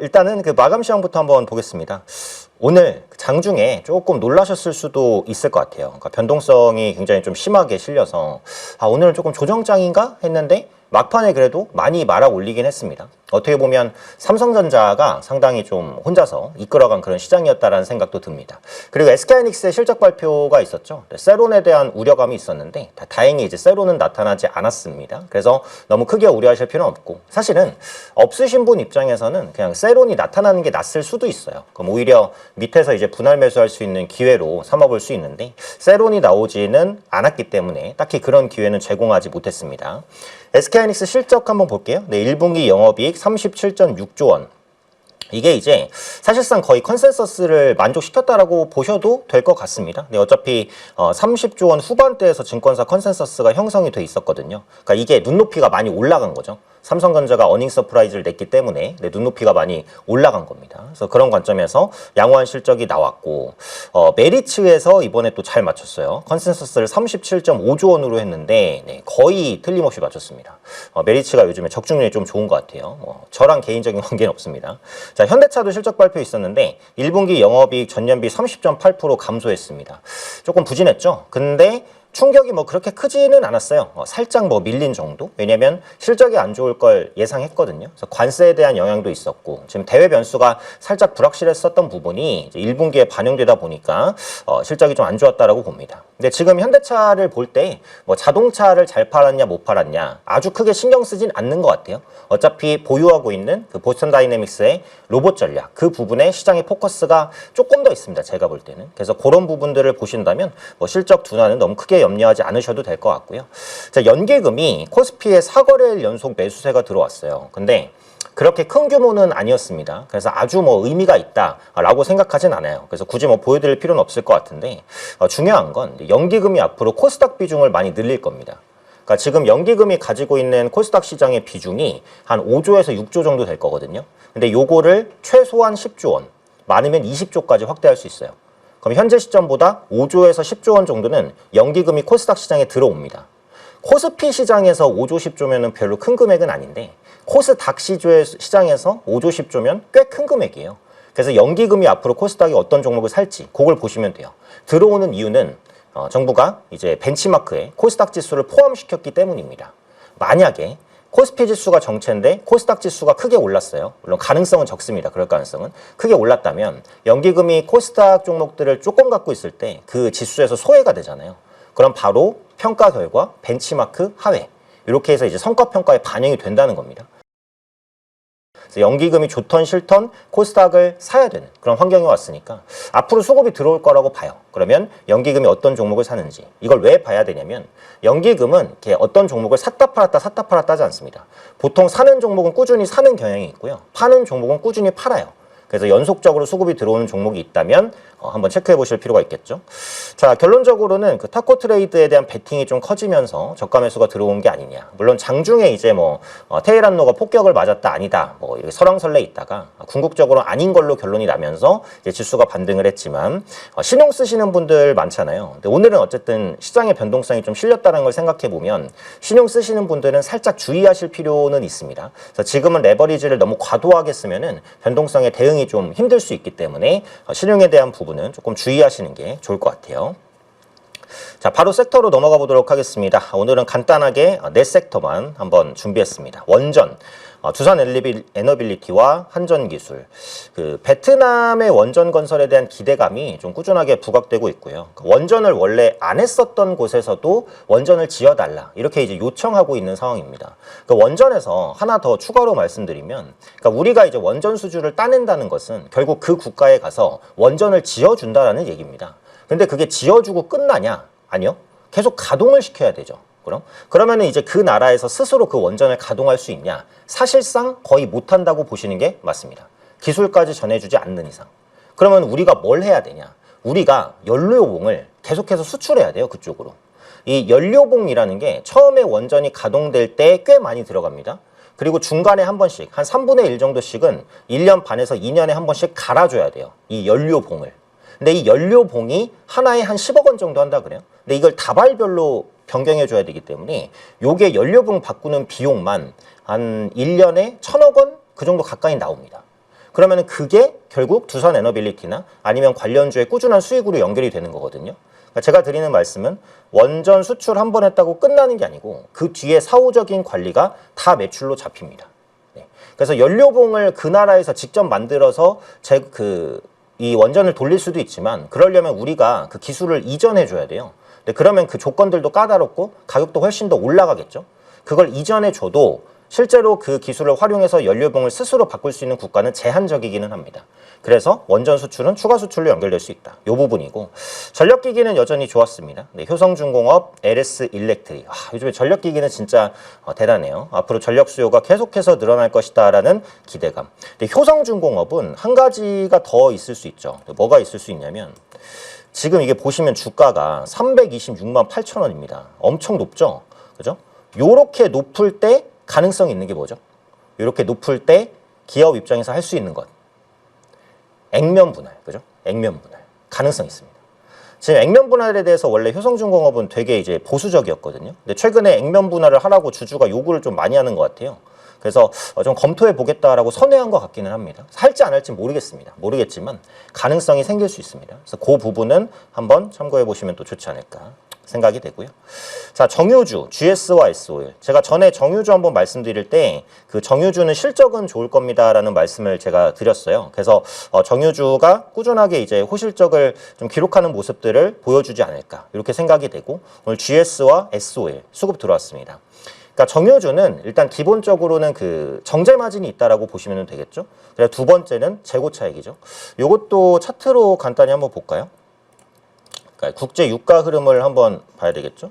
일단은 그 마감 시황부터 한번 보겠습니다. 오늘 장중에 조금 놀라셨을 수도 있을 것 같아요. 그러니까 변동성이 굉장히 좀 심하게 실려서 오늘은 조금 조정장인가 했는데 막판에 그래도 많이 말아 올리긴 했습니다. 어떻게 보면 삼성전자가 상당히 좀 혼자서 이끌어간 그런 시장이었다라는 생각도 듭니다. 그리고 SK하이닉스의 실적 발표가 있었죠. 세론에 대한 우려감이 있었는데 다행히 이제 세론은 나타나지 않았습니다. 그래서 너무 크게 우려하실 필요는 없고, 사실은 없으신 분 입장에서는 그냥 세론이 나타나는 게 낫을 수도 있어요. 그럼 오히려 밑에서 이제 분할 매수할 수 있는 기회로 삼아볼 수 있는데 세론이 나오지는 않았기 때문에 딱히 그런 기회는 제공하지 못했습니다. SK하이닉스 실적 한번 볼게요. 네, 1분기 영업이익 37.6조 원. 이게 이제 사실상 거의 컨센서스를 만족시켰다라고 보셔도 될 것 같습니다. 네, 어차피 30조 원 후반대에서 증권사 컨센서스가 형성이 돼 있었거든요. 그러니까 이게 눈높이가 많이 올라간 거죠. 삼성전자가 어닝 서프라이즈를 냈기 때문에 눈높이가 많이 올라간 겁니다. 그래서 그런 관점에서 양호한 실적이 나왔고, 메리츠에서 이번에 또 잘 맞췄어요. 컨센서스를 37.5조 원으로 했는데 거의 틀림없이 맞췄습니다. 메리츠가 요즘에 적중률이 좀 좋은 것 같아요. 저랑 개인적인 관계는 없습니다. 자, 현대차도 실적 발표 있었는데 1분기 영업이익 전년비 30.8% 감소했습니다. 조금 부진했죠. 근데 충격이 뭐 그렇게 크지는 않았어요. 살짝 뭐 밀린 정도? 왜냐면 실적이 안 좋을 걸 예상했거든요. 그래서 관세에 대한 영향도 있었고, 지금 대외 변수가 살짝 불확실했었던 부분이 이제 1분기에 반영되다 보니까 실적이 좀 안 좋았다라고 봅니다. 근데 지금 현대차를 볼 때 뭐 자동차를 잘 팔았냐 못 팔았냐 아주 크게 신경 쓰진 않는 것 같아요. 어차피 보유하고 있는 그 보스턴 다이내믹스의 로봇 전략, 그 부분에 시장의 포커스가 조금 더 있습니다. 제가 볼 때는. 그래서 그런 부분들을 보신다면 뭐 실적 둔화는 너무 크게 염려하지 않으셔도 될 것 같고요. 자, 연기금이 코스피에 4거래일 연속 매수세가 들어왔어요. 근데 그렇게 큰 규모는 아니었습니다. 그래서 아주 뭐 의미가 있다라고 생각하진 않아요. 그래서 굳이 뭐 보여드릴 필요는 없을 것 같은데, 중요한 건 연기금이 앞으로 코스닥 비중을 많이 늘릴 겁니다. 그러니까 지금 연기금이 가지고 있는 코스닥 시장의 비중이 한 5조에서 6조 정도 될 거거든요. 근데 요거를 최소한 10조 원, 많으면 20조까지 확대할 수 있어요. 그럼 현재 시점보다 5조에서 10조 원 정도는 연기금이 코스닥 시장에 들어옵니다. 코스피 시장에서 5조 10조면 별로 큰 금액은 아닌데 코스닥 시장에서 5조 10조면 꽤 큰 금액이에요. 그래서 연기금이 앞으로 코스닥이 어떤 종목을 살지 그걸 보시면 돼요. 들어오는 이유는 정부가 이제 벤치마크에 코스닥 지수를 포함시켰기 때문입니다. 만약에 코스피 지수가 정체인데 코스닥 지수가 크게 올랐어요. 물론 가능성은 적습니다. 그럴 가능성은. 크게 올랐다면 연기금이 코스닥 종목들을 조금 갖고 있을 때 그 지수에서 소외가 되잖아요. 그럼 바로 평가 결과 벤치마크 하회. 이렇게 해서 이제 성과평가에 반영이 된다는 겁니다. 그래서 연기금이 좋던 싫던 코스닥을 사야 되는 그런 환경이 왔으니까 앞으로 수급이 들어올 거라고 봐요. 그러면 연기금이 어떤 종목을 사는지 이걸 왜 봐야 되냐면, 연기금은 이렇게 어떤 종목을 샀다 팔았다 하지 않습니다. 보통 사는 종목은 꾸준히 사는 경향이 있고요. 파는 종목은 꾸준히 팔아요. 그래서 연속적으로 수급이 들어오는 종목이 있다면 한번 체크해 보실 필요가 있겠죠. 자, 결론적으로는 그 타코 트레이드에 대한 베팅이 좀 커지면서 저가 매수가 들어온 게 아니냐. 물론 장중에 이제 뭐 테헤란노가 폭격을 맞았다 아니다 뭐 이렇게 설왕설래 있다가 궁극적으로 아닌 걸로 결론이 나면서 이제 지수가 반등을 했지만, 신용 쓰시는 분들 많잖아요. 근데 오늘은 어쨌든 시장의 변동성이 좀 실렸다는 걸 생각해 보면 신용 쓰시는 분들은 살짝 주의하실 필요는 있습니다. 그래서 지금은 레버리지를 너무 과도하게 쓰면은 변동성에 대응이 좀 힘들 수 있기 때문에 신용에 대한 부분은 조금 주의하시는 게 좋을 것 같아요. 자, 바로 섹터로 넘어가 보도록 하겠습니다. 오늘은 간단하게 네 섹터만 한번 준비했습니다. 원전, 두산 에너빌리티와 한전기술. 그 베트남의 원전 건설에 대한 기대감이 좀 꾸준하게 부각되고 있고요. 원전을 원래 안 했었던 곳에서도 원전을 지어달라 이렇게 이제 요청하고 있는 상황입니다. 그 원전에서 하나 더 추가로 말씀드리면, 그러니까 우리가 이제 원전 수주를 따낸다는 것은 결국 그 국가에 가서 원전을 지어준다라는 얘기입니다. 근데 그게 지어주고 끝나냐? 아니요. 계속 가동을 시켜야 되죠. 그러면은 이제 그 나라에서 스스로 그 원전을 가동할 수 있냐? 사실상 거의 못한다고 보시는 게 맞습니다. 기술까지 전해주지 않는 이상. 그러면 우리가 뭘 해야 되냐? 우리가 연료봉을 계속해서 수출해야 돼요, 그쪽으로. 이 연료봉이라는 게 처음에 원전이 가동될 때 꽤 많이 들어갑니다. 그리고 중간에 한 번씩, 한 3분의 1 정도씩은 1년 반에서 2년에 한 번씩 갈아줘야 돼요, 이 연료봉을. 근데 이 연료봉이 하나에 한 10억 원 정도 한다 그래요. 근데 이걸 다발별로 변경해줘야 되기 때문에 요게 연료봉 바꾸는 비용만 한 1년에 1,000억 원 그 정도 가까이 나옵니다. 그러면은 그게 결국 두산 에너빌리티나 아니면 관련주의 꾸준한 수익으로 연결이 되는 거거든요. 그러니까 제가 드리는 말씀은 원전 수출 한 번 했다고 끝나는 게 아니고 그 뒤에 사후적인 관리가 다 매출로 잡힙니다. 네. 그래서 연료봉을 그 나라에서 직접 만들어서 이 원전을 돌릴 수도 있지만 그러려면 우리가 그 기술을 이전해 줘야 돼요. 근데 그러면 그 조건들도 까다롭고 가격도 훨씬 더 올라가겠죠. 그걸 이전해 줘도 실제로 그 기술을 활용해서 연료봉을 스스로 바꿀 수 있는 국가는 제한적이기는 합니다. 그래서 원전 수출은 추가 수출로 연결될 수 있다. 이 부분이고 전력기기는 여전히 좋았습니다. 네, 효성중공업, LS 일렉트릭. 요즘에 전력기기는 진짜 대단해요. 앞으로 전력 수요가 계속해서 늘어날 것이다라는 기대감. 근데 효성중공업은 한 가지가 더 있을 수 있죠. 뭐가 있을 수 있냐면 지금 이게 보시면 주가가 326만 8천 원입니다. 엄청 높죠? 그죠? 요렇게 높을 때 가능성이 있는 게 뭐죠? 이렇게 높을 때 기업 입장에서 할 수 있는 것. 액면 분할, 그죠? 액면 분할. 가능성이 있습니다. 지금 액면 분할에 대해서 원래 효성중공업은 되게 이제 보수적이었거든요. 근데 최근에 액면 분할을 하라고 주주가 요구를 좀 많이 하는 것 같아요. 그래서 좀 검토해 보겠다라고 선회한 것 같기는 합니다. 할지 안 할지 모르겠습니다. 모르겠지만 가능성이 생길 수 있습니다. 그래서 그 부분은 한번 참고해 보시면 또 좋지 않을까 생각이 되고요. 자, 정유주, GS와 S-오일. 제가 전에 정유주 한번 말씀드릴 때 그 정유주는 실적은 좋을 겁니다라는 말씀을 제가 드렸어요. 그래서 정유주가 꾸준하게 이제 호실적을 좀 기록하는 모습들을 보여주지 않을까 이렇게 생각이 되고 오늘 GS와 S-오일 수급 들어왔습니다. 그러니까 정유주는 일단 기본적으로는 그 정제 마진이 있다라고 보시면 되겠죠. 그리고 두 번째는 재고 차익이죠. 이것도 차트로 간단히 한번 볼까요? 그러니까 국제 유가 흐름을 한번 봐야 되겠죠.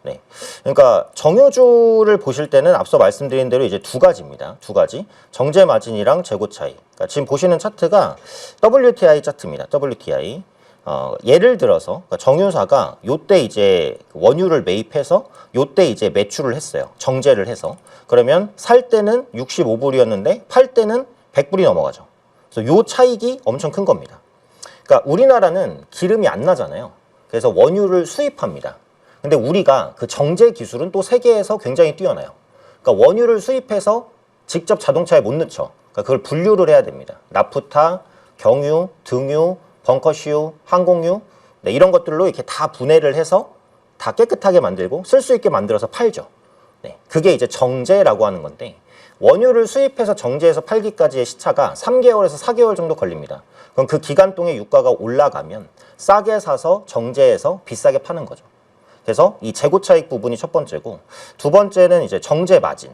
네. 그러니까 정유주를 보실 때는 앞서 말씀드린 대로 이제 두 가지입니다. 두 가지. 정제 마진이랑 재고 차익. 그러니까 지금 보시는 차트가 WTI 차트입니다. WTI. 예를 들어서 정유사가 요때 이제 원유를 매입해서 요때 이제 매출을 했어요. 정제를 해서. 그러면 살 때는 65불이었는데 팔 때는 100불이 넘어가죠. 그래서 요 차익이 엄청 큰 겁니다. 그러니까 우리나라는 기름이 안 나잖아요. 그래서 원유를 수입합니다. 근데 우리가 그 정제 기술은 또 세계에서 굉장히 뛰어나요. 그러니까 원유를 수입해서 직접 자동차에 못 넣죠. 그러니까 그걸 분류를 해야 됩니다. 나프타, 경유, 등유, 벙커슈, 항공유, 네, 이런 것들로 이렇게 다 분해를 해서 다 깨끗하게 만들고 쓸 수 있게 만들어서 팔죠. 네, 그게 이제 정제라고 하는 건데 원유를 수입해서 정제해서 팔기까지의 시차가 3개월에서 4개월 정도 걸립니다. 그럼 그 기간 동안 유가가 올라가면 싸게 사서 정제해서 비싸게 파는 거죠. 그래서 이 재고 차익 부분이 첫 번째고 두 번째는 이제 정제 마진.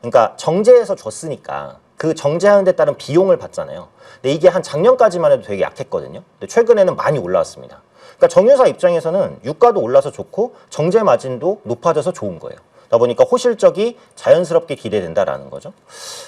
그러니까 정제해서 줬으니까 그 정제하는 데 따른 비용을 받잖아요. 근데 이게 한 작년까지만 해도 되게 약했거든요. 근데 최근에는 많이 올라왔습니다. 그러니까 정유사 입장에서는 유가도 올라서 좋고 정제 마진도 높아져서 좋은 거예요. 그러다 보니까 호실적이 자연스럽게 기대된다라는 거죠.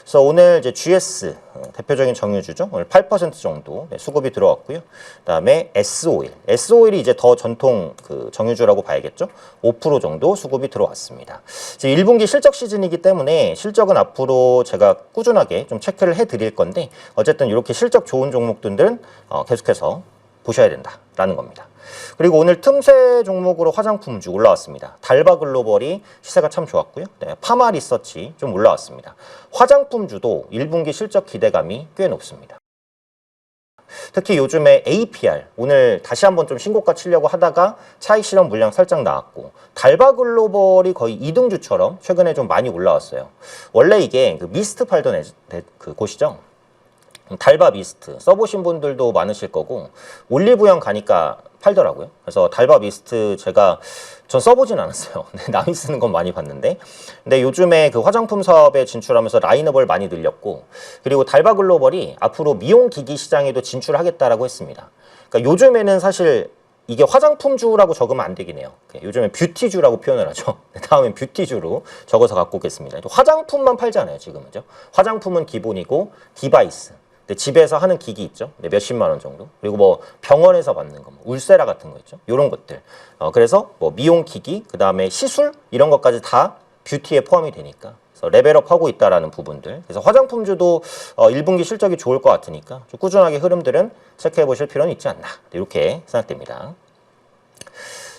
그래서 오늘 이제 GS 대표적인 정유주죠. 오늘 8% 정도 수급이 들어왔고요. 그다음에 S-오일. S-오일이 이제 더 전통 그 정유주라고 봐야겠죠. 5% 정도 수급이 들어왔습니다. 지금 1분기 실적 시즌이기 때문에 실적은 앞으로 제가 꾸준하게 좀 체크를 해드릴 건데 어쨌든 이렇게 실적 좋은 종목들은 계속해서 보셔야 된다라는 겁니다. 그리고 오늘 틈새 종목으로 화장품주 올라왔습니다. 달바 글로벌이 시세가 참 좋았고요. 네, 파마 리서치 좀 올라왔습니다. 화장품주도 1분기 실적 기대감이 꽤 높습니다. 특히 요즘에 APR, 오늘 다시 한번 좀 신고가 치려고 하다가 차익 실현 물량 살짝 나왔고 달바 글로벌이 거의 2등주처럼 최근에 좀 많이 올라왔어요. 원래 이게 그 미스트 팔던 그 곳이죠. 달바 미스트 써보신 분들도 많으실 거고 올리브영 가니까 팔더라고요. 그래서 달바 미스트 전 써보진 않았어요. 남이 쓰는 건 많이 봤는데 근데 요즘에 그 화장품 사업에 진출하면서 라인업을 많이 늘렸고 그리고 달바 글로벌이 앞으로 미용 기기 시장에도 진출하겠다라고 했습니다. 그러니까 요즘에는 사실 이게 화장품주라고 적으면 안 되긴 해요. 요즘에 뷰티주라고 표현을 하죠. 다음엔 뷰티주로 적어서 갖고 오겠습니다. 화장품만 팔잖아요, 지금은. 화장품은 기본이고 디바이스. 집에서 하는 기기 있죠. 몇십만 원 정도. 그리고 뭐 병원에서 받는 거, 울세라 같은 거 있죠. 이런 것들. 그래서 뭐 미용 기기, 그 다음에 시술 이런 것까지 다 뷰티에 포함이 되니까. 그래서 레벨업 하고 있다라는 부분들. 그래서 화장품주도 1분기 실적이 좋을 것 같으니까 좀 꾸준하게 흐름들은 체크해 보실 필요는 있지 않나. 이렇게 생각됩니다.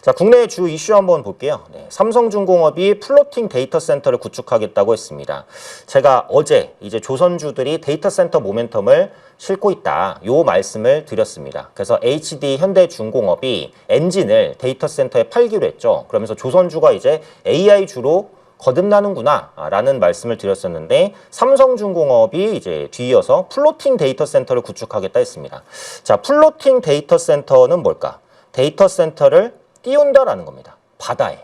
자, 국내 주 이슈 한번 볼게요. 네, 삼성중공업이 플로팅 데이터 센터를 구축하겠다고 했습니다. 제가 어제 이제 조선주들이 데이터 센터 모멘텀을 싣고 있다, 요 말씀을 드렸습니다. 그래서 HD 현대중공업이 엔진을 데이터 센터에 팔기로 했죠. 그러면서 조선주가 이제 AI주로 거듭나는구나 라는 말씀을 드렸었는데, 삼성중공업이 이제 뒤이어서 플로팅 데이터 센터를 구축하겠다 했습니다. 자, 플로팅 데이터 센터는 뭘까? 데이터 센터를 띄운다라는 겁니다. 바다에.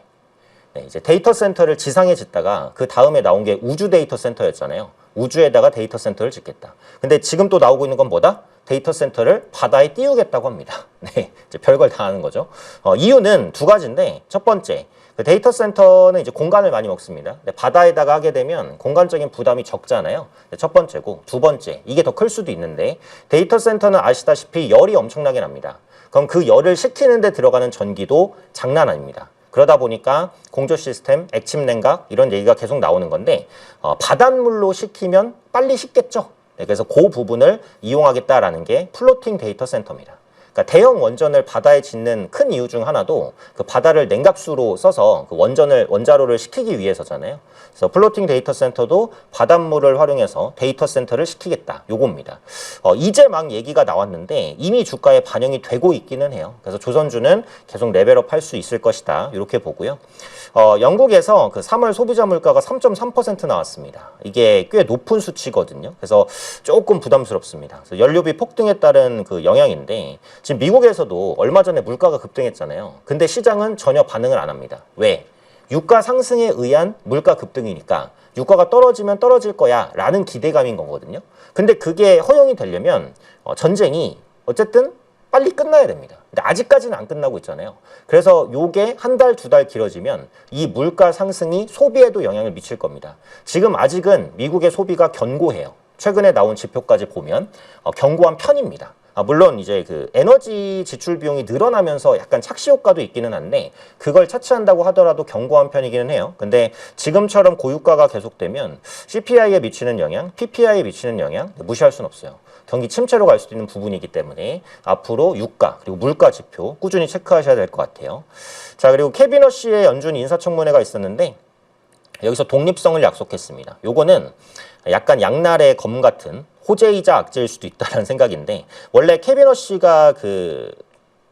네, 이제 데이터 센터를 지상에 짓다가 그 다음에 나온 게 우주 데이터 센터였잖아요. 우주에다가 데이터 센터를 짓겠다. 근데 지금 또 나오고 있는 건 뭐다? 데이터 센터를 바다에 띄우겠다고 합니다. 네, 이제 별걸 다 하는 거죠. 이유는 두 가지인데, 첫 번째, 그 데이터 센터는 이제 공간을 많이 먹습니다. 근데 바다에다가 하게 되면 공간적인 부담이 적잖아요. 첫 번째고, 두 번째, 이게 더 클 수도 있는데, 데이터 센터는 아시다시피 열이 엄청나게 납니다. 그럼 그 열을 식히는 데 들어가는 전기도 장난 아닙니다. 그러다 보니까 공조 시스템, 액침 냉각 이런 얘기가 계속 나오는 건데, 바닷물로 식히면 빨리 식겠죠. 네, 그래서 그 부분을 이용하겠다라는 게 플로팅 데이터 센터입니다. 그러니까 대형 원전을 바다에 짓는 큰 이유 중 하나도 그 바다를 냉각수로 써서 그 원자로를 식히기 위해서잖아요. 그래서 플로팅 데이터 센터도 바닷물을 활용해서 데이터 센터를 식히겠다, 요겁니다. 이제 막 얘기가 나왔는데 이미 주가에 반영이 되고 있기는 해요. 그래서 조선주는 계속 레벨업 할 수 있을 것이다, 이렇게 보고요. 영국에서 그 3월 소비자 물가가 3.3% 나왔습니다. 이게 꽤 높은 수치거든요. 그래서 조금 부담스럽습니다. 그래서 연료비 폭등에 따른 그 영향인데, 지금 미국에서도 얼마 전에 물가가 급등했잖아요. 근데 시장은 전혀 반응을 안 합니다. 왜? 유가 상승에 의한 물가 급등이니까 유가가 떨어지면 떨어질 거야 라는 기대감인 거거든요. 근데 그게 허용이 되려면 전쟁이 어쨌든 빨리 끝나야 됩니다. 근데 아직까지는 안 끝나고 있잖아요. 그래서 요게 한 달, 두 달 길어지면 이 물가 상승이 소비에도 영향을 미칠 겁니다. 지금 아직은 미국의 소비가 견고해요. 최근에 나온 지표까지 보면 견고한 편입니다. 물론 이제 그 에너지 지출 비용이 늘어나면서 약간 착시 효과도 있기는 한데, 그걸 차치한다고 하더라도 견고한 편이기는 해요. 근데 지금처럼 고유가가 계속되면 CPI에 미치는 영향, PPI에 미치는 영향 무시할 수는 없어요. 경기 침체로 갈 수도 있는 부분이기 때문에 앞으로 유가 그리고 물가 지표 꾸준히 체크하셔야 될 것 같아요. 자, 그리고 캐비너 씨의 연준 인사청문회가 있었는데 여기서 독립성을 약속했습니다. 요거는 약간 양날의 검 같은 호재이자 악재일 수도 있다는 생각인데, 원래 캐비너 씨가 그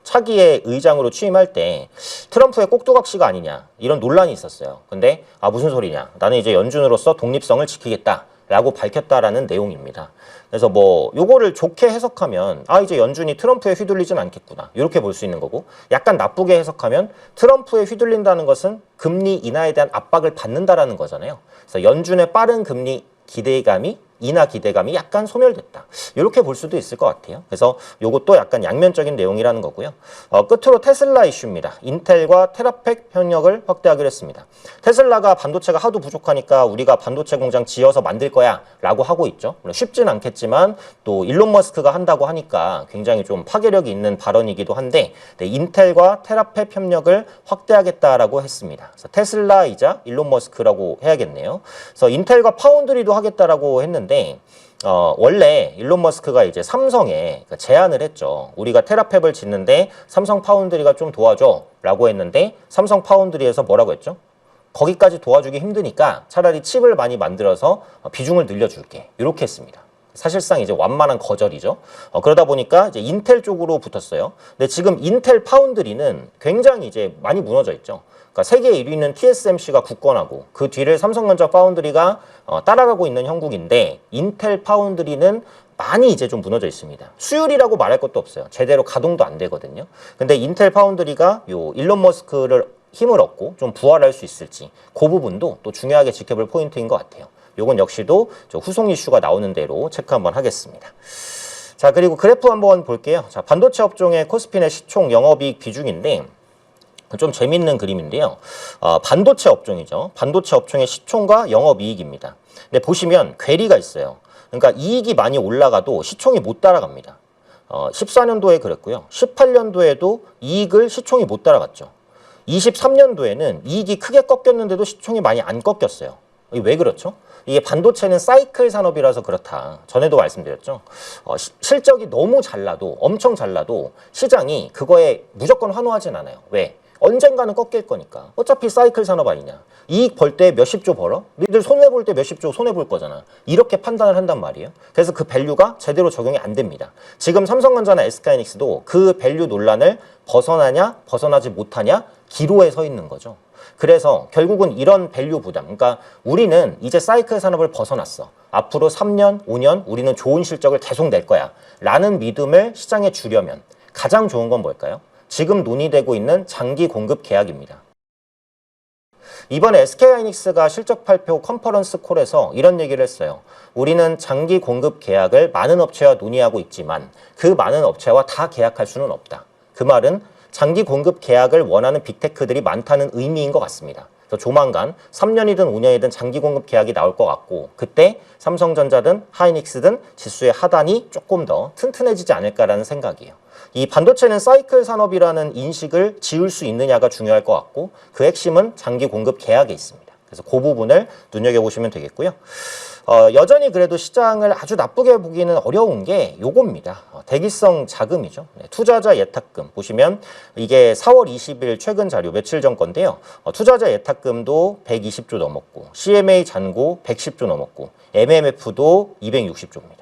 차기의 의장으로 취임할 때 트럼프의 꼭두각시가 아니냐 이런 논란이 있었어요. 근데 무슨 소리냐, 나는 이제 연준으로서 독립성을 지키겠다 라고 밝혔다라는 내용입니다. 그래서 뭐 요거를 좋게 해석하면 이제 연준이 트럼프에 휘둘리진 않겠구나, 이렇게 볼 수 있는 거고, 약간 나쁘게 해석하면 트럼프에 휘둘린다는 것은 금리 인하에 대한 압박을 받는다라는 거잖아요. 그래서 연준의 빠른 금리 인하 기대감이 약간 소멸됐다, 이렇게 볼 수도 있을 것 같아요. 그래서 요것도 약간 양면적인 내용이라는 거고요. 끝으로 테슬라 이슈입니다. 인텔과 테라팩 협력을 확대하기로 했습니다. 테슬라가 반도체가 하도 부족하니까 우리가 반도체 공장 지어서 만들 거야 라고 하고 있죠. 물론 쉽진 않겠지만 또 일론 머스크가 한다고 하니까 굉장히 좀 파괴력이 있는 발언이기도 한데, 네, 인텔과 테라팩 협력을 확대하겠다라고 했습니다. 그래서 테슬라이자 일론 머스크라고 해야겠네요. 그래서 인텔과 파운드리도 하겠다라고 했는데, 원래 일론 머스크가 이제 삼성에 제안을 했죠. 우리가 테라팹을 짓는데 삼성 파운드리가 좀 도와줘 라고 했는데, 삼성 파운드리에서 뭐라고 했죠? 거기까지 도와주기 힘드니까 차라리 칩을 많이 만들어서 비중을 늘려줄게, 이렇게 했습니다. 사실상 이제 완만한 거절이죠. 그러다 보니까 이제 인텔 쪽으로 붙었어요. 근데 지금 인텔 파운드리는 굉장히 이제 많이 무너져 있죠. 그러니까 세계 1위는 TSMC가 굳건하고 그 뒤를 삼성전자 파운드리가 따라가고 있는 형국인데, 인텔 파운드리는 많이 이제 좀 무너져 있습니다. 수율이라고 말할 것도 없어요. 제대로 가동도 안 되거든요. 근데 인텔 파운드리가 요 일론 머스크를 힘을 얻고 좀 부활할 수 있을지, 그 부분도 또 중요하게 지켜볼 포인트인 것 같아요. 요건 역시도 후속 이슈가 나오는 대로 체크 한번 하겠습니다. 자, 그리고 그래프 한번 볼게요. 자, 반도체 업종의 코스피 내 시총 영업이익 비중인데 좀 재밌는 그림인데요. 반도체 업종이죠. 반도체 업종의 시총과 영업이익입니다. 근데 보시면 괴리가 있어요. 그러니까 이익이 많이 올라가도 시총이 못 따라갑니다. 14년도에 그랬고요. 18년도에도 이익을 시총이 못 따라갔죠. 23년도에는 이익이 크게 꺾였는데도 시총이 많이 안 꺾였어요. 이게 왜 그렇죠? 이게 반도체는 사이클 산업이라서 그렇다. 전에도 말씀드렸죠. 실적이 너무 잘 나도, 엄청 잘 나도 시장이 그거에 무조건 환호하진 않아요. 왜? 언젠가는 꺾일 거니까. 어차피 사이클 산업 아니냐. 이익 벌 때 몇십 조 벌어? 니들 손해볼 때 몇십 조 손해볼 거잖아. 이렇게 판단을 한단 말이에요. 그래서 그 밸류가 제대로 적용이 안 됩니다. 지금 삼성전자나 SK하이닉스도 그 밸류 논란을 벗어나냐 벗어나지 못하냐 기로에 서 있는 거죠. 그래서 결국은 이런 밸류 부담, 그러니까 우리는 이제 사이클 산업을 벗어났어. 앞으로 3년, 5년 우리는 좋은 실적을 계속 낼 거야 라는 믿음을 시장에 주려면 가장 좋은 건 뭘까요? 지금 논의되고 있는 장기 공급 계약입니다. 이번에 SK하이닉스가 실적 발표 컨퍼런스 콜에서 이런 얘기를 했어요. 우리는 장기 공급 계약을 많은 업체와 논의하고 있지만 그 많은 업체와 다 계약할 수는 없다. 그 말은 장기 공급 계약을 원하는 빅테크들이 많다는 의미인 것 같습니다. 그래서 조만간 3년이든 5년이든 장기 공급 계약이 나올 것 같고 그때 삼성전자든 하이닉스든 지수의 하단이 조금 더 튼튼해지지 않을까라는 생각이에요. 이 반도체는 사이클 산업이라는 인식을 지울 수 있느냐가 중요할 것 같고 그 핵심은 장기 공급 계약에 있습니다. 그래서 그 부분을 눈여겨보시면 되겠고요. 여전히 그래도 시장을 아주 나쁘게 보기는 어려운 게 요겁니다. 대기성 자금이죠. 네, 투자자 예탁금 보시면 이게 4월 20일 최근 자료 며칠 전 건데요. 투자자 예탁금도 120조 넘었고 CMA 잔고 110조 넘었고 MMF도 260조입니다.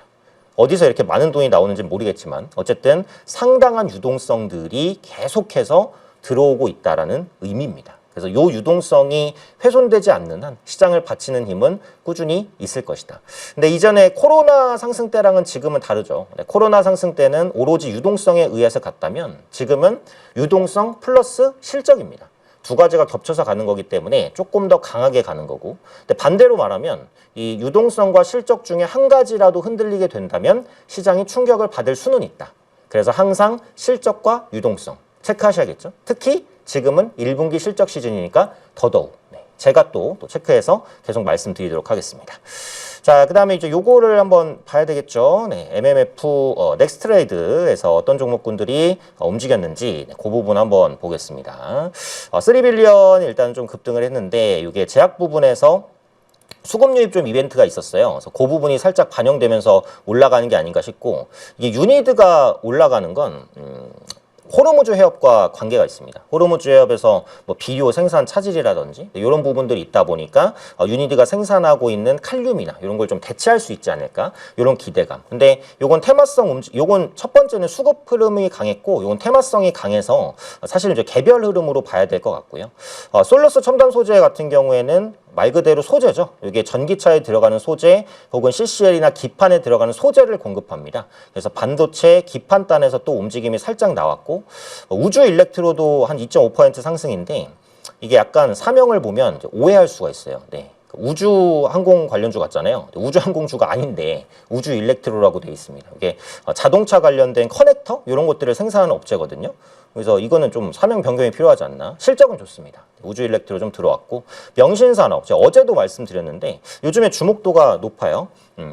어디서 이렇게 많은 돈이 나오는지 모르겠지만 어쨌든 상당한 유동성들이 계속해서 들어오고 있다라는 의미입니다. 그래서 요 유동성이 훼손되지 않는 한 시장을 받치는 힘은 꾸준히 있을 것이다. 근데 이전에 코로나 상승 때랑은 지금은 다르죠. 코로나 상승 때는 오로지 유동성에 의해서 갔다면 지금은 유동성 플러스 실적입니다. 두 가지가 겹쳐서 가는 거기 때문에 조금 더 강하게 가는 거고 근데 반대로 말하면 이 유동성과 실적 중에 한 가지라도 흔들리게 된다면 시장이 충격을 받을 수는 있다. 그래서 항상 실적과 유동성 체크하셔야겠죠. 특히 지금은 1분기 실적 시즌이니까 더더욱 제가 또 체크해서 계속 말씀드리도록 하겠습니다. 자, 그 다음에 이제 요거를 한번 봐야 되겠죠. 네, MMF 넥스트레이드에서 어떤 종목군들이 움직였는지 그 부분 한번 보겠습니다. 3빌리언 일단 좀 급등을 했는데 이게 제약 부분에서 수급 유입 좀 이벤트가 있었어요. 그래서 그 부분이 살짝 반영되면서 올라가는 게 아닌가 싶고 이게 유니드가 올라가는 건 호르무즈 해협과 관계가 있습니다. 호르무즈 해협에서 뭐 비료 생산 차질이라든지 이런 부분들이 있다 보니까 유니드가 생산하고 있는 칼륨이나 이런 걸 좀 대체할 수 있지 않을까 이런 기대감. 근데 요건 테마성 요건 첫 번째는 수급 흐름이 강했고 요건 테마성이 강해서 사실 이제 개별 흐름으로 봐야 될 것 같고요. 솔루스 첨단 소재 같은 경우에는 말 그대로 소재죠. 이게 전기차에 들어가는 소재 혹은 CCL이나 기판에 들어가는 소재를 공급합니다. 그래서 반도체 기판단에서 또 움직임이 살짝 나왔고 우주 일렉트로도 한 2.5% 상승인데 이게 약간 사명을 보면 오해할 수가 있어요. 네. 우주 항공 관련주 같잖아요. 우주 항공주가 아닌데 우주 일렉트로라고 되어 있습니다. 이게 자동차 관련된 커넥터 이런 것들을 생산하는 업체거든요. 그래서 이거는 좀 사명 변경이 필요하지 않나. 실적은 좋습니다. 우주 일렉트로 좀 들어왔고 명신산업 제가 어제도 말씀드렸는데 요즘에 주목도가 높아요.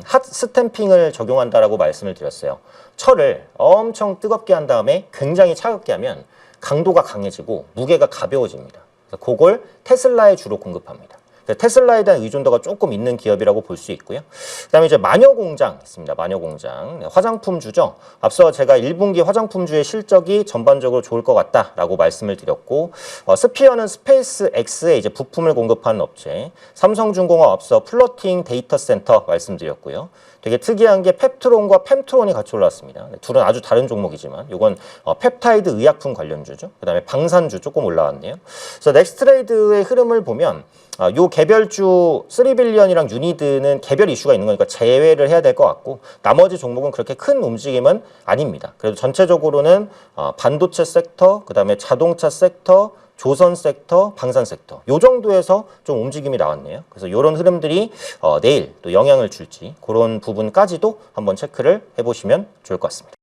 핫 스탬핑을 적용한다라고 말씀을 드렸어요. 철을 엄청 뜨겁게 한 다음에 굉장히 차갑게 하면 강도가 강해지고 무게가 가벼워집니다. 그래서 그걸 테슬라에 주로 공급합니다. 테슬라에 대한 의존도가 조금 있는 기업이라고 볼 수 있고요. 그다음에 이제 마녀공장 있습니다. 마녀공장 화장품주죠. 앞서 제가 1분기 화장품주의 실적이 전반적으로 좋을 것 같다라고 말씀을 드렸고 스피어는 스페이스 X에 이제 부품을 공급하는 업체, 삼성중공업 앞서 플로팅 데이터 센터 말씀드렸고요. 되게 특이한 게 펩트론과 펜트론이 같이 올라왔습니다. 둘은 아주 다른 종목이지만 이건 펩타이드 의약품 관련주죠. 그다음에 방산주 조금 올라왔네요. 그래서 넥스트레이드의 흐름을 보면 요 개별주 3빌리언이랑 유니드는 개별 이슈가 있는 거니까 제외를 해야 될 것 같고 나머지 종목은 그렇게 큰 움직임은 아닙니다. 그래도 전체적으로는 반도체 섹터, 그다음에 자동차 섹터, 조선 섹터, 방산 섹터 요 정도에서 좀 움직임이 나왔네요. 그래서 이런 흐름들이 내일 또 영향을 줄지 그런 부분까지도 한번 체크를 해보시면 좋을 것 같습니다.